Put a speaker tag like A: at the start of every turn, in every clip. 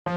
A: I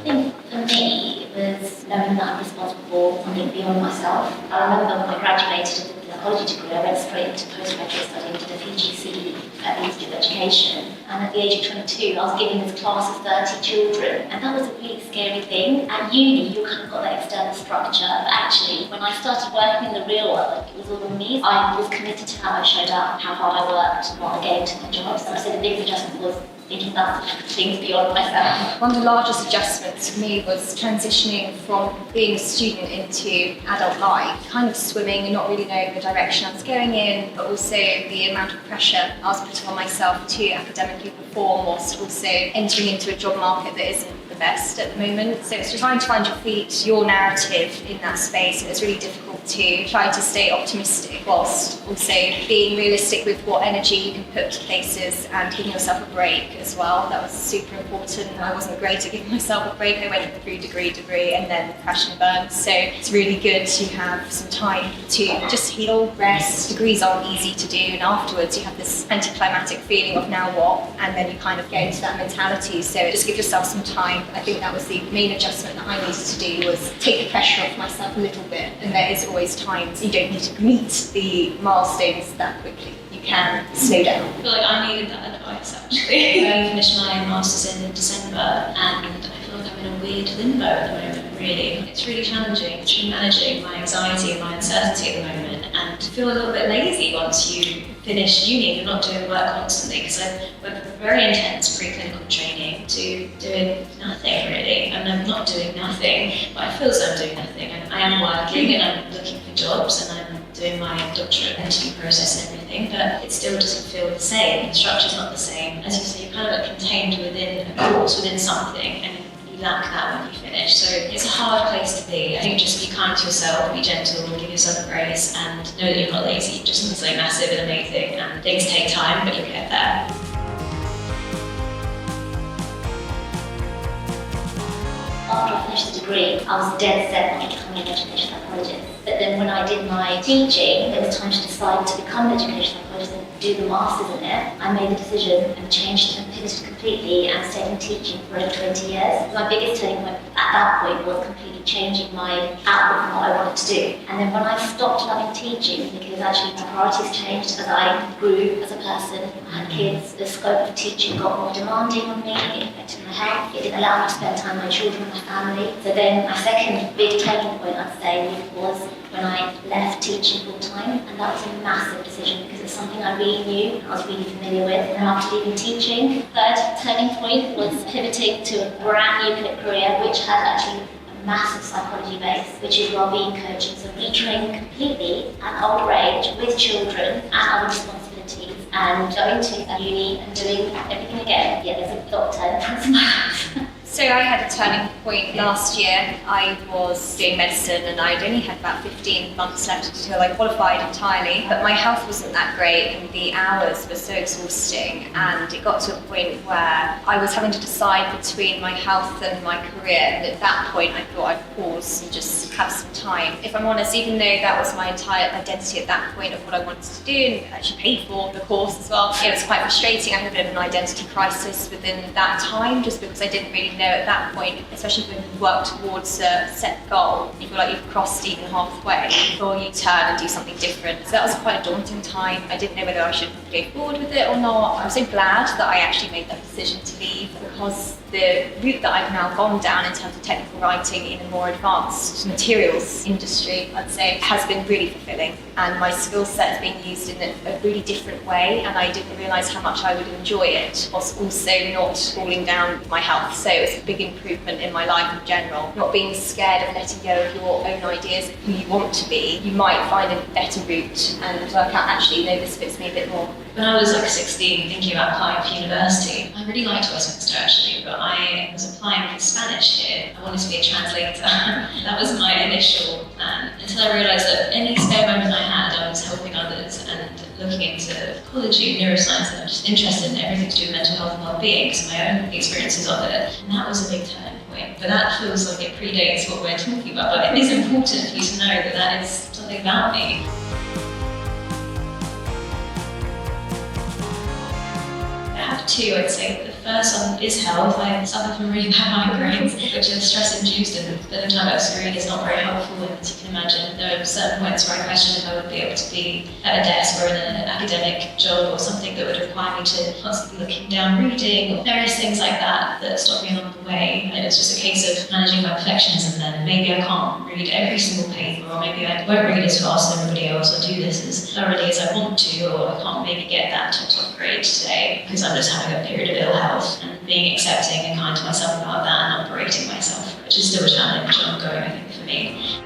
A: think for me, it was knowing that I'm responsible for something beyond myself. I remember when I graduated with a psychology degree, I went straight into postgraduate study into the PGC at the Institute of Education. And at the age of 22, I was giving this class of 30 children. And that was a really scary thing. At uni, you kind of got that external structure. But actually, when I started working in the real world, it was all on me. I was committed to how I showed up, how hard I worked, what I gave to my job. So the biggest adjustment was thinking about things beyond myself.
B: One of the largest adjustments for me was transitioning from being a student into adult life, kind of swimming and not really knowing the direction I was going in, but also the amount of pressure I was putting on myself to academically perform, whilst also entering into a job market that isn't the best at the moment. So it's just trying to find your feet, your narrative in that space, and it's really difficult to try to stay optimistic whilst also being realistic with what energy you can put to places and giving yourself a break as well. That was super important. I wasn't great at giving myself a break. I went through degree and then crash and burn. So it's really good to have some time to just heal, rest. Degrees aren't easy to do, and afterwards you have this anticlimactic feeling of now what, and then you kind of get into that mentality. So just give yourself some time. I think that was the main adjustment that I needed to do, was take the pressure off myself a little bit. And there is always times you don't need to meet the milestones that quickly. You can slow down.
C: I feel like I needed that advice actually. I finished my masters in December, and I feel like I'm in a weird limbo at the moment, really. It's really challenging. It's really managing my anxiety and my uncertainty at the moment, and I feel a little bit lazy once you finish uni. You're not doing work constantly, because I went from very intense preclinical training to doing nothing really, and I'm not doing nothing, but I feel as though I'm doing nothing. And I am working and I'm looking for jobs and I'm doing my doctorate interview process and everything, but it still doesn't feel the same. The structure's not the same. As you say, you're kind of contained within a course, within something, and you lack that when you finish. So it's a hard place to be. I think just be kind to yourself, be gentle, give yourself a grace, and know that you're not lazy. You've just done something massive and amazing, and things take time, but you'll get there.
A: After I finished the degree, I was dead set on becoming an education psychologist. But then when I did my teaching, it was time to decide to become an education psychologist and do the masters in it. I made the decision and changed and pivoted completely and stayed in teaching for over 20 years. My biggest turning point at that point was completely changing my outlook on what I wanted to do. And then when I stopped loving teaching, because actually my priorities changed as I grew as a person, I had kids, the scope of teaching got more demanding on me, it affected my health, it didn't allow me to spend time with my children and my family. So then my second big turning point, I'd say, was when I left teaching full time, and that was a massive decision because it's something I really knew and I was really familiar with. And after leaving teaching, third turning point was pivoting to a brand new career which had actually a massive psychology base, which is wellbeing coaching. So retraining completely at an older age with children and other responsibilities, and going to uni and doing everything again. Yeah, there's a lot of turning points in my life.
B: So I had a turning point last year. I was doing medicine and I'd only had about 15 months left until I qualified entirely, but my health wasn't that great and the hours were so exhausting, and it got to a point where I was having to decide between my health and my career, and at that point I thought I'd pause and just have some time. If I'm honest, even though that was my entire identity at that point of what I wanted to do and actually paid for the course as well, it was quite frustrating. I had a bit of an identity crisis within that time, just because I didn't really know at that point, especially when you work towards a set goal, you feel like you've crossed even halfway before you turn and do something different. So that was quite a daunting time. I didn't know whether I should go forward with it or not. I'm so glad that I actually made that decision to leave, because the route that I've now gone down in terms of technical writing in a more advanced materials industry, I'd say, has been really fulfilling. And my skill set is being used in a really different way, and I didn't realise how much I would enjoy it, whilst also not falling down with my health. So it was a big improvement in my life in general. Not being scared of letting go of your own ideas of who you want to be. You might find a better route and work out, actually, no, this fits me a bit more.
C: When I was like 16, thinking about applying for university, I really liked Westminster actually, but I was applying for Spanish here. I wanted to be a translator. That was my initial plan, until I realised that any spare moment I had, I was helping others and looking into psychology, neuroscience, and I'm just interested in everything to do with mental health and well-being, because of my own experiences of it. And that was a big turning point. point. But that feels like it predates what we're talking about. But it is important for you to know that that is something about me. I have two, I'd say. The first one is health. I suffer from really bad migraines, which are stress-induced, and spending time at a screen is not very helpful. And as you can imagine, there are certain points where I question if I would be able to be at a desk or in an academic job or something that would require me to constantly be looking down, reading, or various things like that that stop me along the way. And it's just a case of managing my perfectionism then. Maybe I can't read every single paper, or maybe I won't read as fast as everybody else, or do this as thoroughly as I want to, or I can't maybe get that top grade today because I'm just having a period of ill health, and being accepting and kind to myself about that and not berating myself, which is still a challenge ongoing, I think, for me.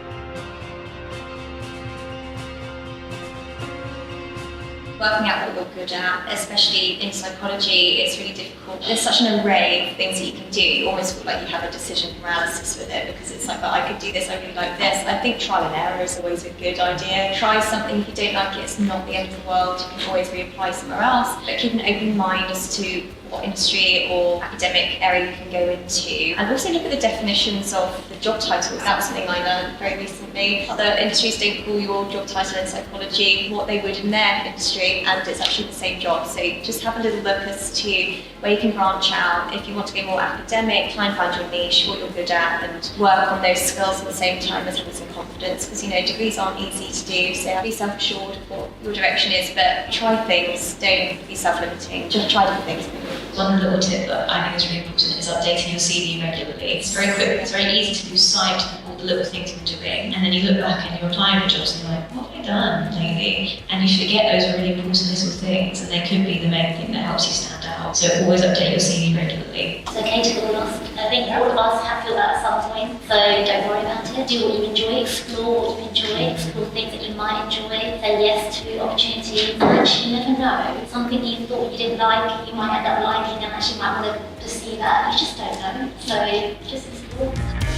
B: Working out what you're good at, especially in psychology, it's really difficult. There's such an array of things that you can do. You almost feel like you have a decision paralysis with it, because it's like, oh, I could do this, I really like this. I think trial and error is always a good idea. Try something, if you don't like it, it's not the end of the world. You can always reapply somewhere else. But keep an open mind as to what industry or academic area you can go into. And also look at the definitions of the job titles. That was something I learned very recently. Other industries don't call your job title in psychology what they would in their industry, and it's actually the same job. So just have a little look as to where you can branch out. If you want to go more academic, try and find your niche, what you're good at, and work on those skills at the same time as having some confidence, because degrees aren't easy to do, so be self-assured of what your direction is, but try things, don't be self-limiting, just try different things.
C: One little tip that I think is really important is updating your CV regularly. It's very quick, it's very easy to lose sight of all the little things you're doing, and then you look back and you're applying for jobs and you're like, what have I done lately? And you forget those really important little things, and they could be the main thing that helps you stand out. So always update your CV regularly.
A: It's okay to feel lost. I think all of us have felt that at some point, so don't worry about it. Do what you enjoy, explore what you enjoy, explore things that you might enjoy, say yes to opportunities. And actually, you never know. Something you thought you didn't like, you might end up liking, and actually might want to pursue that. You just don't know. So just explore.